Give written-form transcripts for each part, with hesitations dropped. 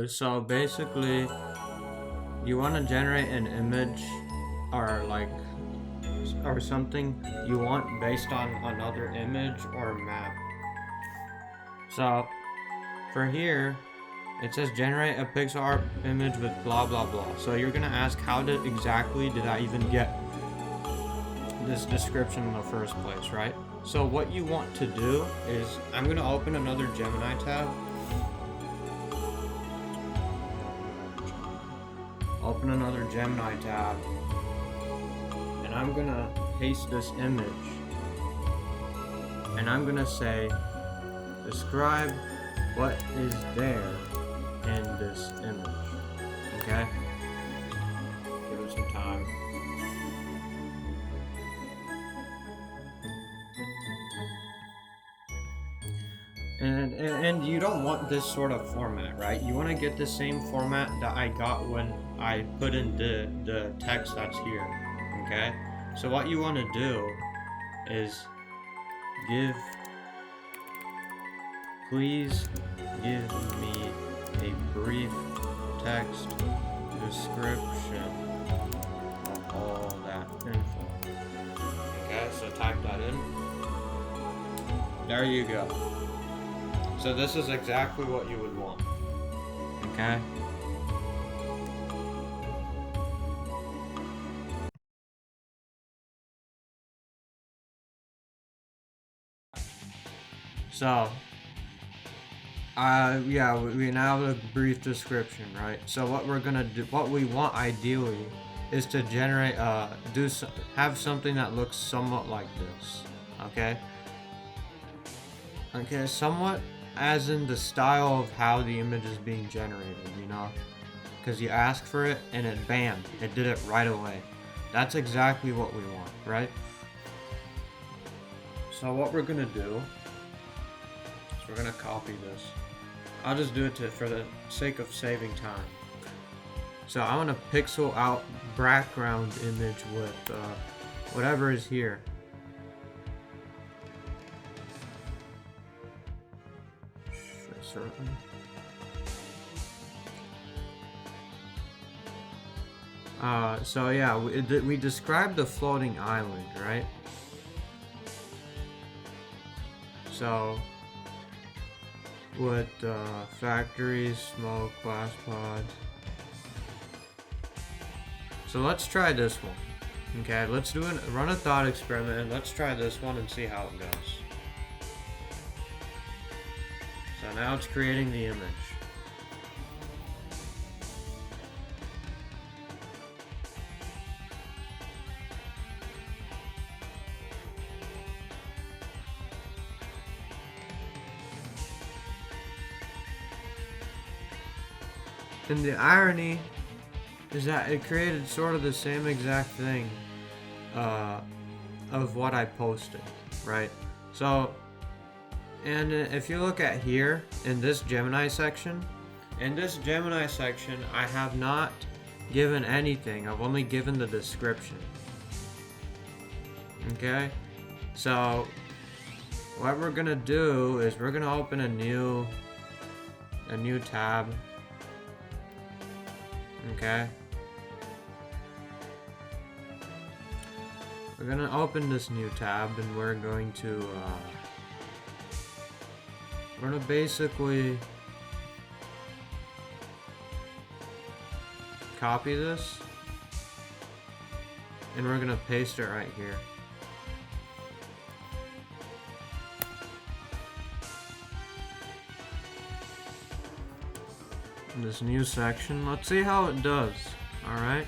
So basically, you want to generate an image or like or something you want based on another image or map. So for here, it says generate a pixel art image with blah blah blah. So you're gonna ask how exactly did I even get this description in the first place, right? So what you want to do is I'm gonna open another Gemini tab. Open another Gemini tab, and I'm gonna paste this image, and I'm gonna say describe what is there in this image. Okay, give it some time. And you don't want this sort of format, right? You want to get the same format that I got when I put in the text that's here. Okay, so what you want to do is please give me a brief text description of all that info. Okay, so type that in. There you go. So this is exactly what you would want. Okay? So, yeah, we now have a brief description, right? So what we're gonna do, what we want ideally, is to generate, have something that looks somewhat like this. Okay? Okay, somewhat as in the style of how the image is being generated, you know? Because you ask for it and it bam, it did it right away. That's exactly what we want, right? So what we're gonna do is we're gonna copy this. I'll just do it for the sake of saving time. So I want to pixel out background image with whatever is here. Certain. So yeah, we described the floating island, right? So with factories, smoke, glass pods. So let's try this one. Okay, let's run a thought experiment and let's try this one and see how it goes. So now it's creating the image. And the irony is that it created sort of the same exact thing of what I posted, right? So, and if you look at here in this Gemini section, I have not given anything. I've only given the description. Okay, so what we're gonna do is we're gonna open a new tab. Okay, we're gonna open this new tab and we're going to basically copy this and we're gonna paste it right here. In this new section, let's see how it does. All right.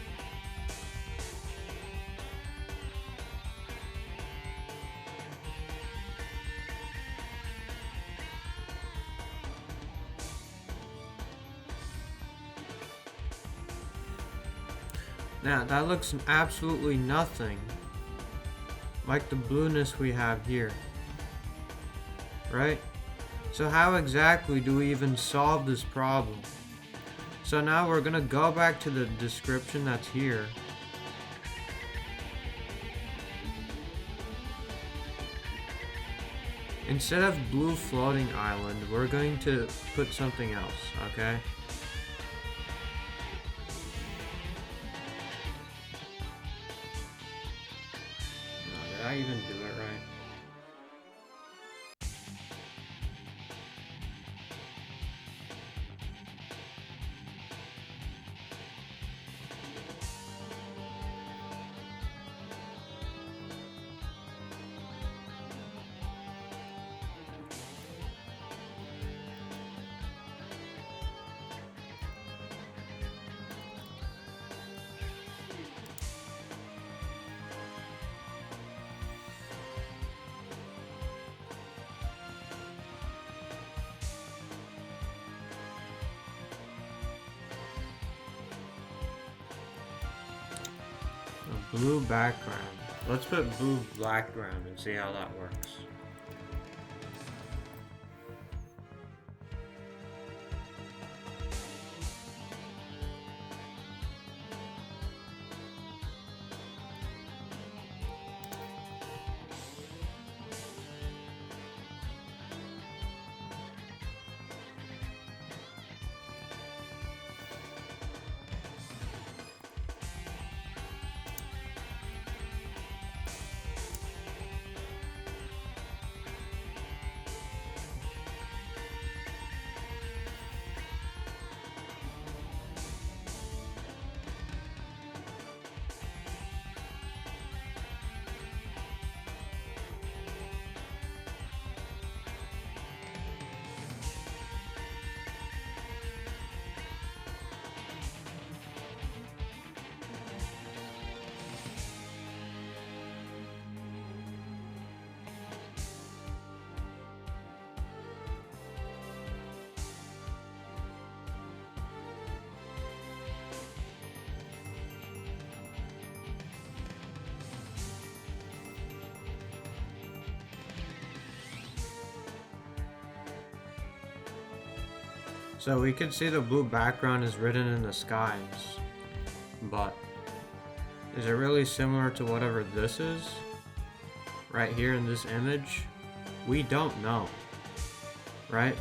Now that looks absolutely nothing like the blueness we have here, right? So how exactly do we even solve this problem? So now we're gonna go back to the description that's here. Instead of blue floating island, we're going to put something else, okay? No, did I even do it right? A blue background. Let's put blue background and see how that works. So we can see the blue background is written in the skies, but is it really similar to whatever this is? Right here in this image? We don't know, right?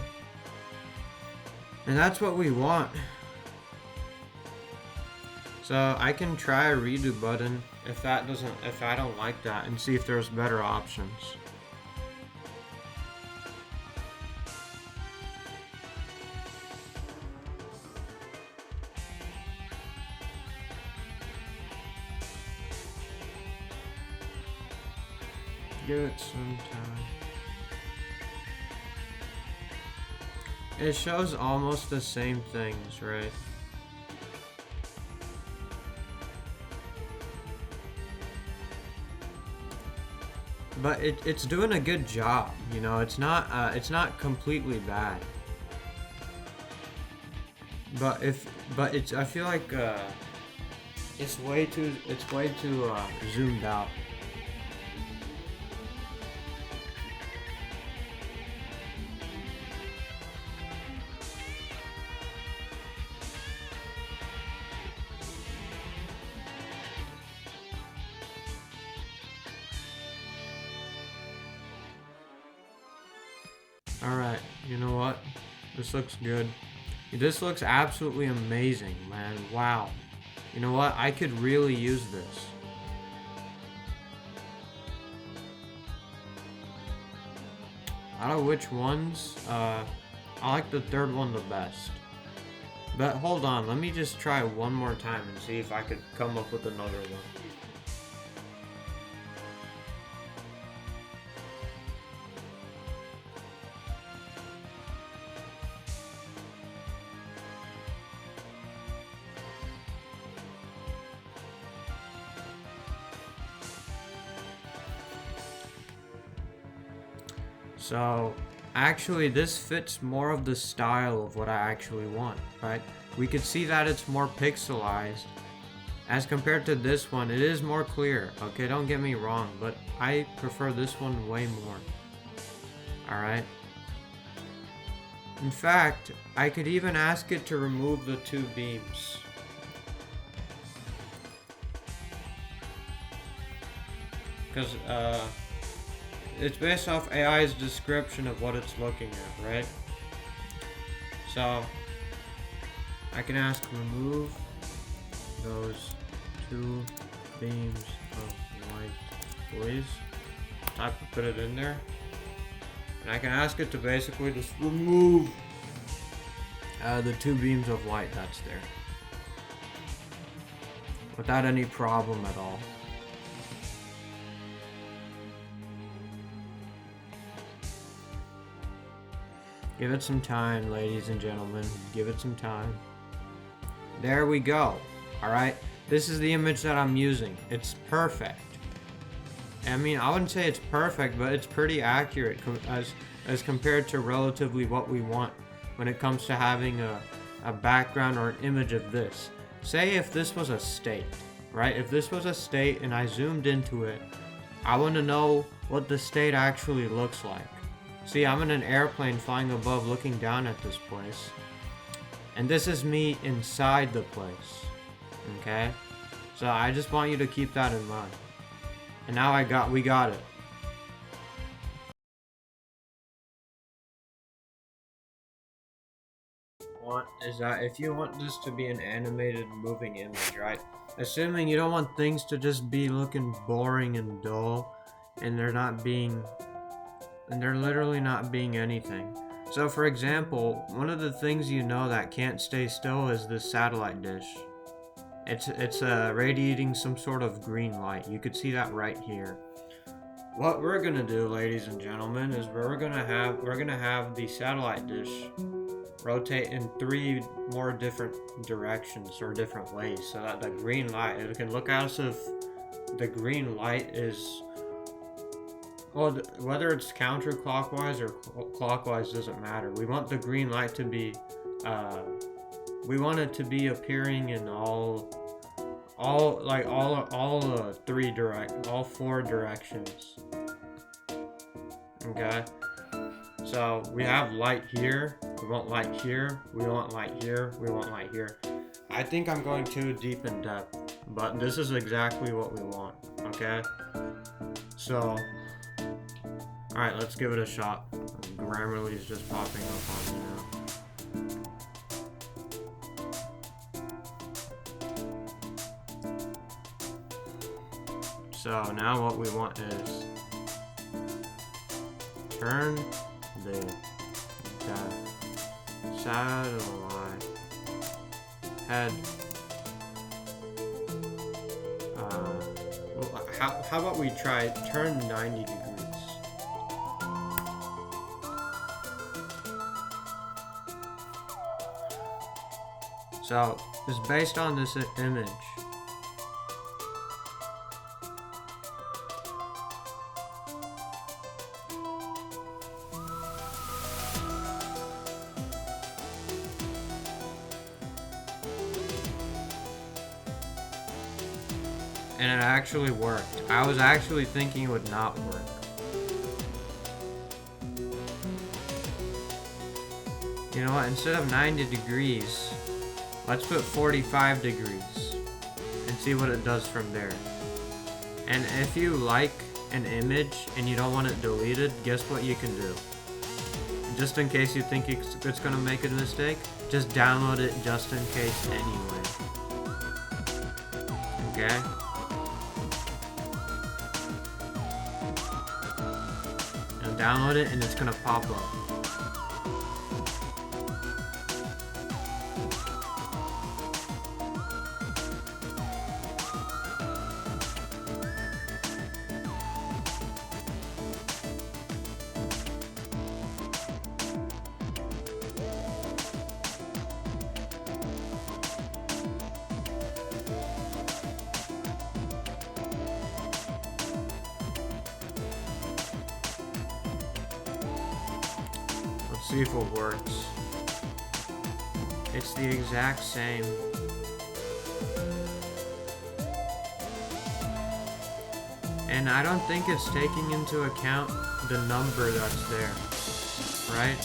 And that's what we want. So I can try a redo button if I don't like that, and see if there's better options. Give it some time. It shows almost the same things, right? But it's doing a good job, you know. It's not completely bad. But I feel like it's way too zoomed out. Alright, you know what? This looks good. This looks absolutely amazing, man. Wow. You know what? I could really use this. Out of which ones, I like the third one the best. But hold on, let me just try one more time and see if I could come up with another one. So, actually this fits more of the style of what I actually want, right? We could see that it's more pixelized. As compared to this one, it is more clear, okay? Don't get me wrong, but I prefer this one way more. Alright? In fact, I could even ask it to remove the two beams. Because, it's based off AI's description of what it's looking at, right? So I can ask remove those two beams of light, please. Put it in there, and I can ask it to basically just remove the two beams of light that's there without any problem at all. Give it some time, ladies and gentlemen. Give it some time. There we go. Alright, this is the image that I'm using. It's perfect. I mean, I wouldn't say it's perfect, but it's pretty accurate as compared to relatively what we want when it comes to having a background or an image of this. Say if this was a state, right? If this was a state and I zoomed into it, I want to know what the state actually looks like. See, I'm in an airplane flying above looking down at this place. And this is me inside the place. Okay? So I just want you to keep that in mind. And now we got it. Is that if you want this to be an animated moving image, right? Assuming you don't want things to just be looking boring and dull and they're literally not being anything. So for example, one of the things you know that can't stay still is this satellite dish. It's radiating some sort of green light. You could see that right here. What we're gonna do, ladies and gentlemen, is we're gonna have the satellite dish rotate in 3 more different directions or different ways, so that the green light, it can look as if the green light is, well, whether it's counterclockwise or clockwise doesn't matter. We want the green light to be we want it to be appearing in all 4 directions. Okay, so we have light here, we want light here, we want light here, we want light here. I think I'm going too deep in depth, but this is exactly what we want. Okay, so alright, let's give it a shot. Grammarly is just popping up on me now. So now what we want is turn the satellite head. How about we try turn 90 degrees? So it's based on this image. And it actually worked. I was actually thinking it would not work. You know what? Instead of 90 degrees, let's put 45 degrees and see what it does from there. And if you like an image and you don't want it deleted, guess what you can do? Just in case you think it's gonna make a mistake, just download it just in case anyway. Okay? Download it and it's gonna pop up. Let's see if it works. It's the exact same. And I don't think it's taking into account the number that's there, right?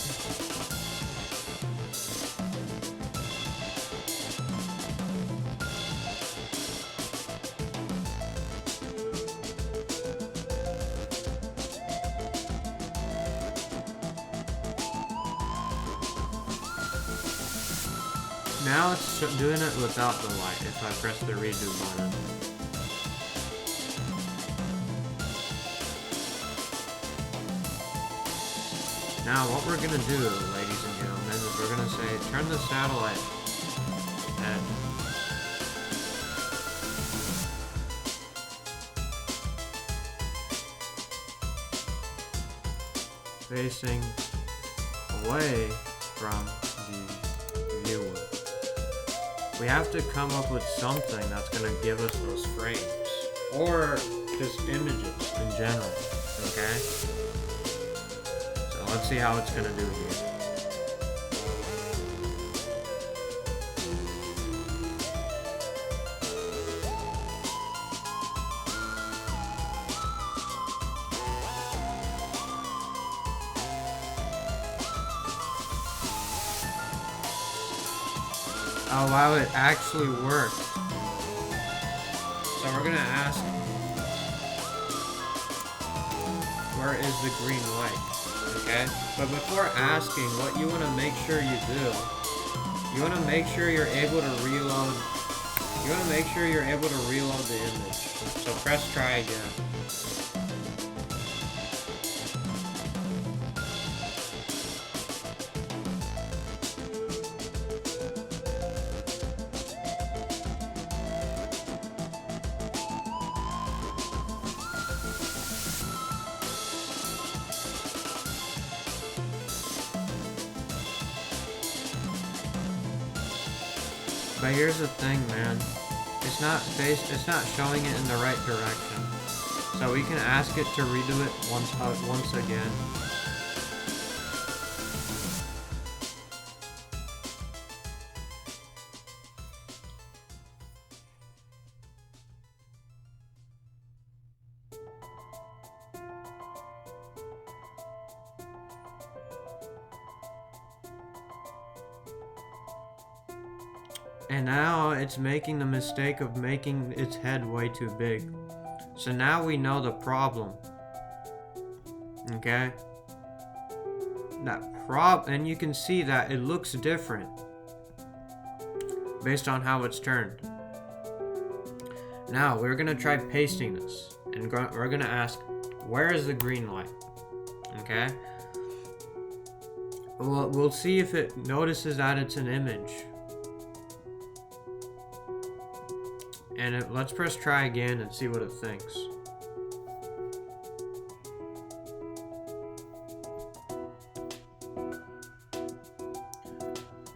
Now it's doing it without the light if I press the redo button. Now what we're gonna do, ladies and gentlemen, is we're gonna say turn the satellite head facing away from the viewer. We have to come up with something that's gonna give us those frames, or just images in general, okay? So let's see how it's gonna do here. Oh wow, it actually worked. So we're gonna ask, where is the green light? Okay? But before asking, what you wanna make sure you do, you wanna make sure you're able to reload. You wanna make sure you're able to reload the image. So press try again. But here's the thing, man. It's not showing it in the right direction. So we can ask it to redo it once again. And now it's making the mistake of making its head way too big. So now we know the problem. Okay? And you can see that it looks different based on how it's turned. Now we're gonna try pasting this, and we're gonna ask, where is the green light? Okay? We'll see if it notices that it's an image. And let's press try again and see what it thinks.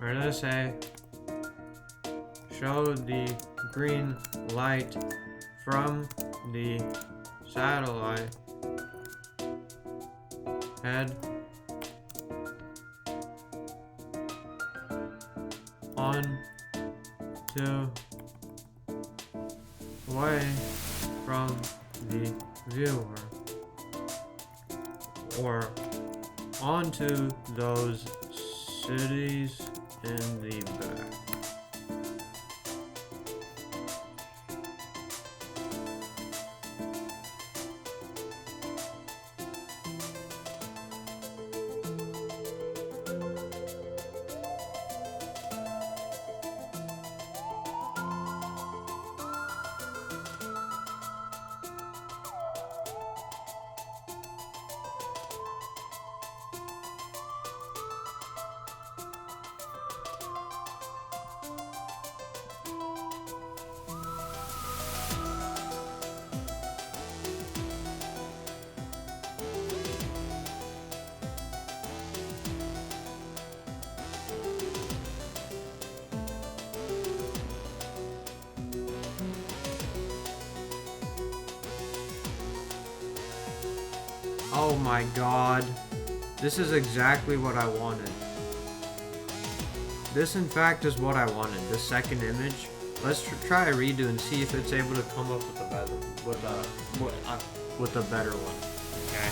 We're gonna say, show the green light from the satellite head on to away from the viewer, or onto those cities in the back. Oh my god. This is exactly what I wanted. This in fact is what I wanted, the second image. Let's try a redo and see if it's able to come up with a better one. Okay.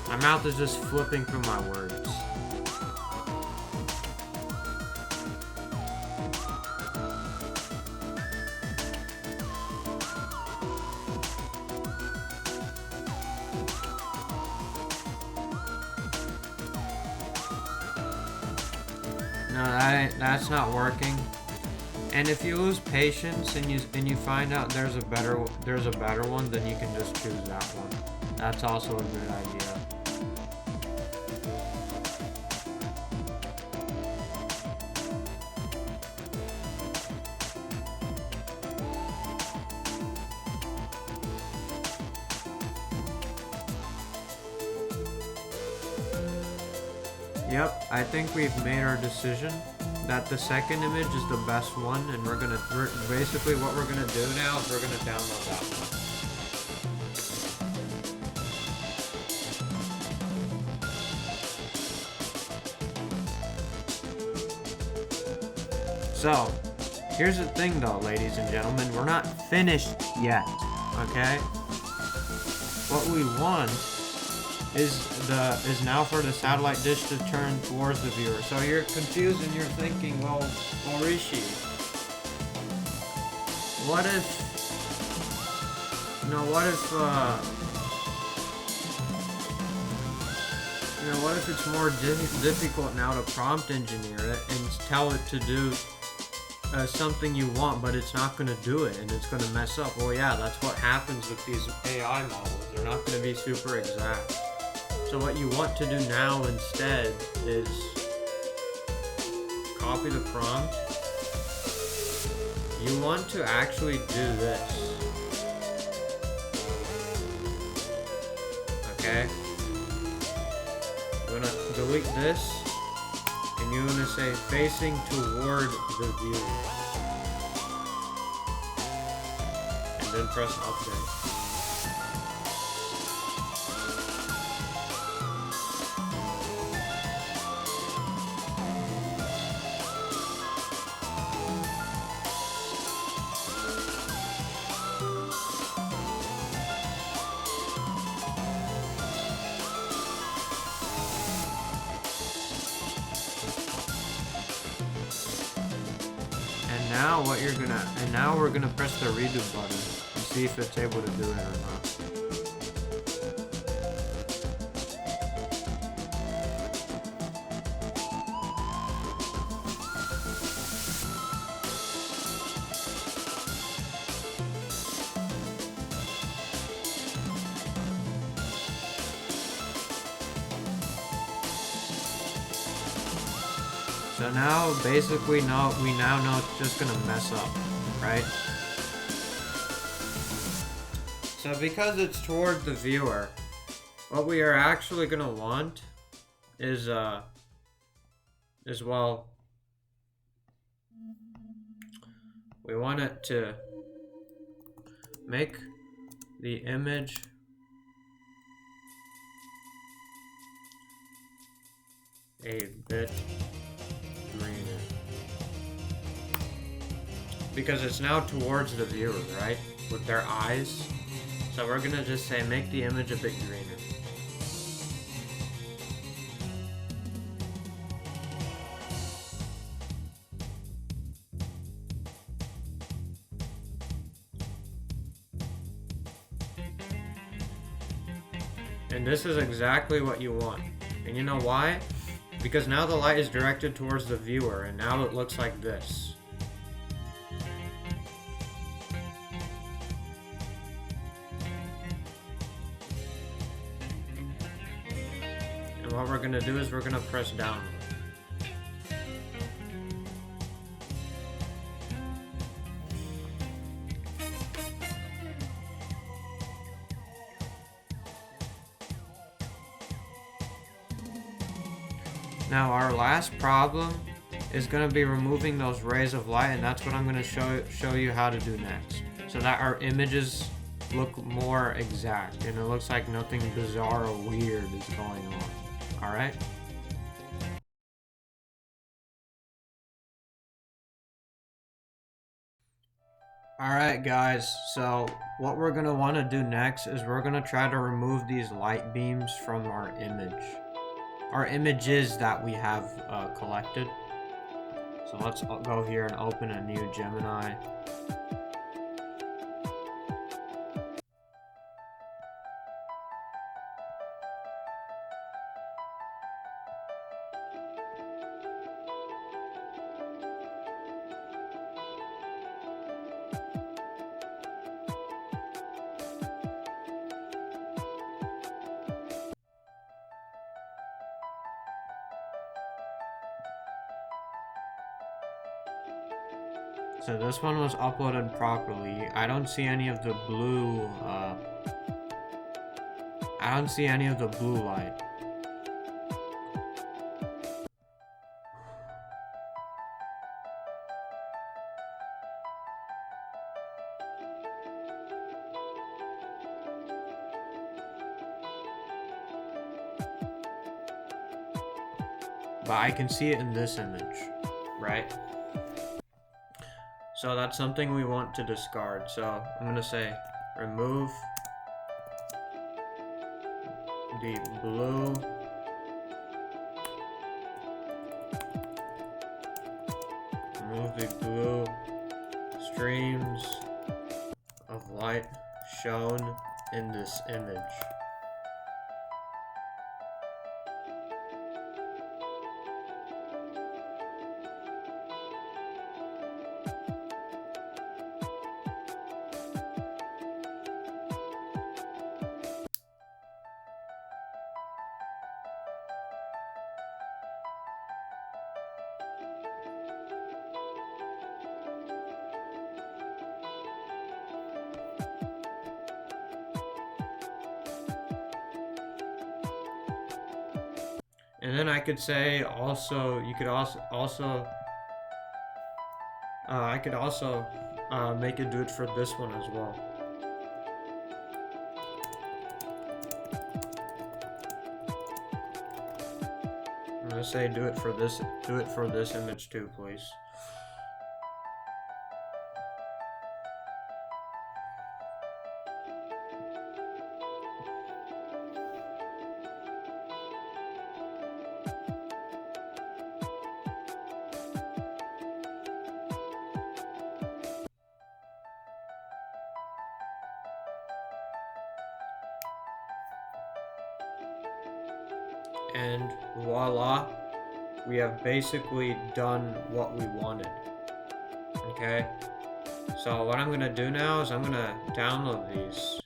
My mouth is just flipping through my words. No, that's not working. And if you lose patience and you find out there's a better one, then you can just choose that one. That's also a good idea. Yep, I think we've made our decision that the second image is the best one, and basically what we're gonna do now is we're gonna download that one. So, here's the thing though, ladies and gentlemen, we're not finished yet, okay? What we want is now for the satellite dish to turn towards the viewer. So you're confused and you're thinking, well, Rishi, what if it's more difficult now to prompt engineer it and tell it to do something you want, but it's not going to do it and it's going to mess up. Well, yeah, that's what happens with these AI models. They're not going to be super exact. So what you want to do now instead is copy the prompt. You want to actually do this. Okay? You're gonna delete this, and you're gonna say facing toward the viewer. And then press update. Now we're gonna press the redo button and see if it's able to do it or not. So now, basically, we now know it's just gonna mess up, right? So because it's toward the viewer, what we are actually gonna want is well, we want it to make the image a bit greener. Because it's now towards the viewer, right? With their eyes. So we're gonna just say make the image a bit greener. And this is exactly what you want. And you know why? Because now the light is directed towards the viewer, and now it looks like this. And what we're gonna do is we're gonna press download. Now our last problem is going to be removing those rays of light, and that's what I'm going to show you how to do next, so that our images look more exact and it looks like nothing bizarre or weird is going on. Alright? Alright guys, so what we're going to want to do next is we're going to try to remove these light beams from our images that we have collected. So let's go here and open a new Gemini. So this one was uploaded properly. I don't see any of the blue, I don't see any of the blue light. But I can see it in this image, right? So that's something we want to discard. So I'm gonna say remove the blue streams of light shown in this image. And then I could say also, you could I could also make it do it for this one as well. I'm gonna say do it for this image too, please. And voila, we have basically done what we wanted. Okay, so what I'm gonna do now is I'm gonna download these.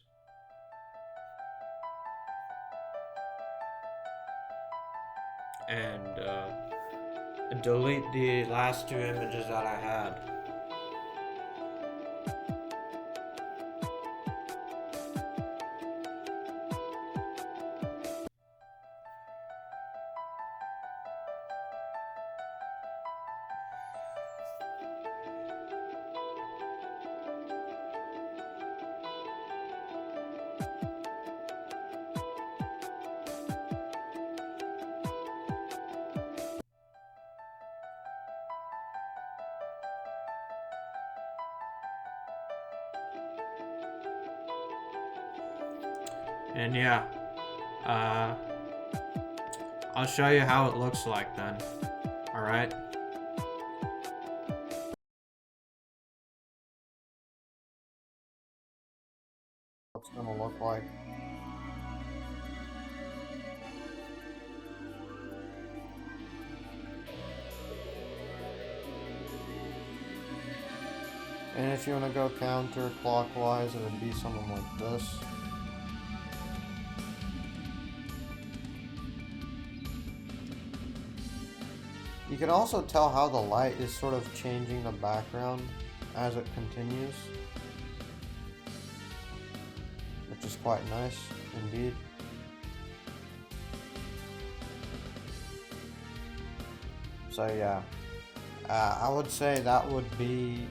And delete the last two images that I had. And yeah, I'll show you how it looks like then. Alright? What's it gonna look like? And if you want to go counterclockwise, it would be something like this. You can also tell how the light is sort of changing the background as it continues, which is quite nice indeed. So yeah, I would say that would be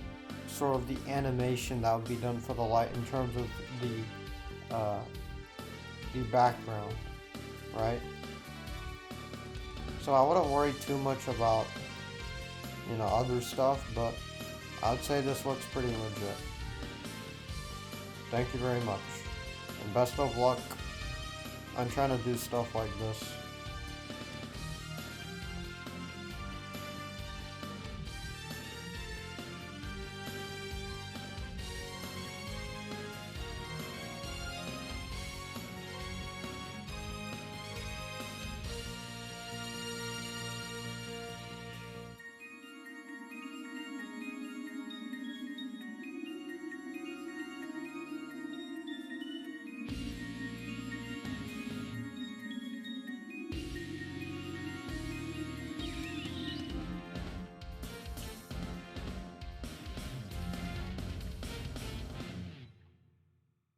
sort of the animation that would be done for the light in terms of the background, right? So I wouldn't worry too much about, you know, other stuff, but I'd say this looks pretty legit. Thank you very much, and best of luck on trying to do stuff like this.